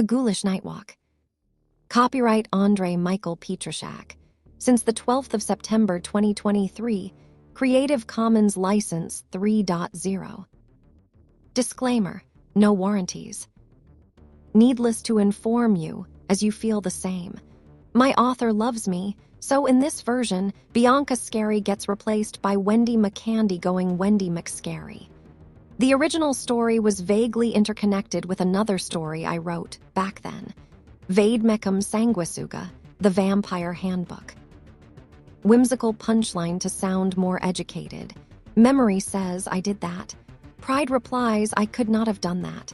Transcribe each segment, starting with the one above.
A Ghoulish Nightwalk. Copyright Andre Michael Pietroschek. Since the 12th of September 2023, Creative Commons License 3.0. Disclaimer: no warranties. Needless to inform you, as you feel the same. My author loves me, so in this version, McScary gets replaced by Wendy McCandy going Wendy McScary. The original story was vaguely interconnected with another story I wrote back then, Vade Mecum Sanguisuga, The Vampire Handbook. Whimsical punchline to sound more educated. Memory says I did that. Pride replies I could not have done that.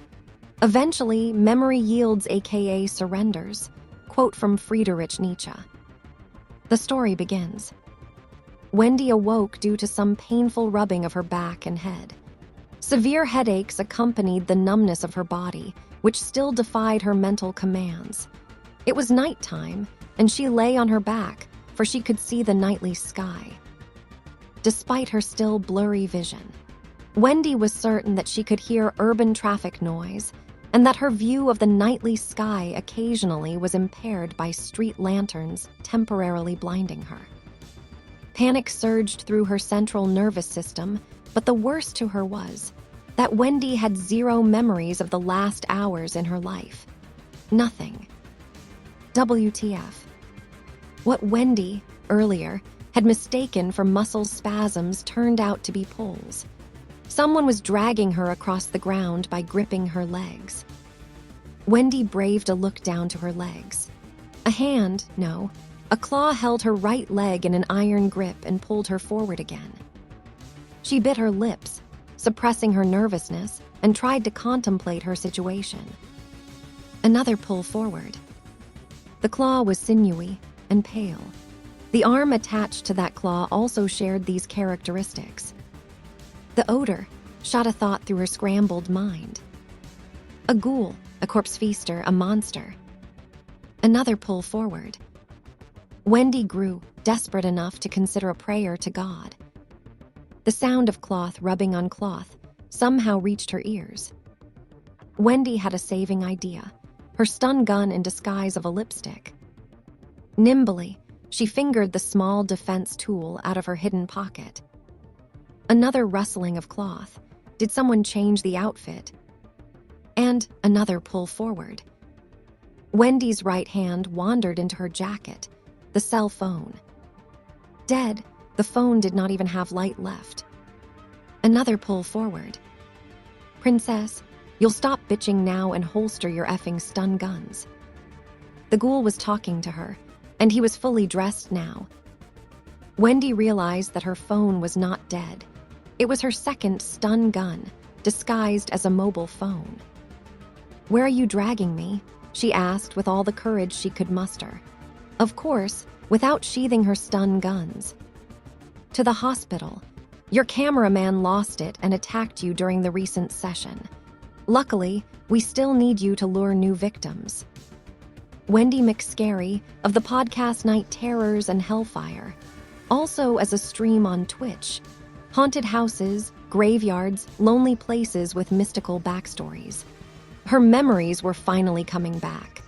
Eventually, memory yields aka surrenders. Quote from Friedrich Nietzsche. The story begins. Wendy awoke due to some painful rubbing of her back and head. Severe headaches accompanied the numbness of her body, which still defied her mental commands. It was nighttime, and she lay on her back, for she could see the nightly sky. Despite her still blurry vision, Wendy was certain that she could hear urban traffic noise, and that her view of the nightly sky occasionally was impaired by street lanterns temporarily blinding her. Panic surged through her central nervous system, but the worst to her was that Wendy had zero memories of the last hours in her life. Nothing. WTF. What Wendy, earlier, had mistaken for muscle spasms turned out to be pulls. Someone was dragging her across the ground by gripping her legs. Wendy braved a look down to her legs. A claw held her right leg in an iron grip and pulled her forward again. She bit her lips, suppressing her nervousness, and tried to contemplate her situation. Another pull forward. The claw was sinewy and pale. The arm attached to that claw also shared these characteristics. The odor shot a thought through her scrambled mind. A ghoul, a corpse feaster, a monster. Another pull forward. Wendy grew desperate enough to consider a prayer to God. The sound of cloth rubbing on cloth somehow reached her ears. Wendy had a saving idea, her stun gun in disguise of a lipstick. Nimbly, she fingered the small defense tool out of her hidden pocket. Another rustling of cloth. Did someone change the outfit? And another pull forward. Wendy's right hand wandered into her jacket, the cell phone. Dead, the phone did not even have light left. Another pull forward. Princess, you'll stop bitching now and holster your effing stun guns. The ghoul was talking to her, and he was fully dressed now. Wendy realized that her phone was not dead. It was her second stun gun, disguised as a mobile phone. "Where are you dragging me?" she asked with all the courage she could muster. Of course, without sheathing her stun guns. "To the hospital. Your cameraman lost it and attacked you during the recent session. Luckily, we still need you to lure new victims." Wendy McScary of the podcast Night Terrors and Hellfire, also as a stream on Twitch. Haunted houses, graveyards, lonely places with mystical backstories. Her memories were finally coming back.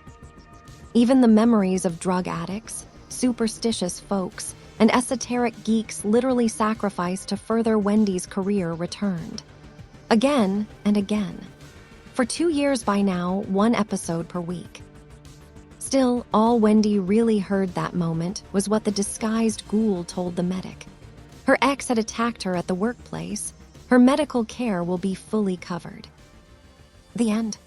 Even the memories of drug addicts, superstitious folks, and esoteric geeks literally sacrificed to further Wendy's career returned. Again and again. For 2 years by now, 1 episode per week. Still, all Wendy really heard that moment was what the disguised ghoul told the medic. Her ex had attacked her at the workplace. Her medical care will be fully covered. The end.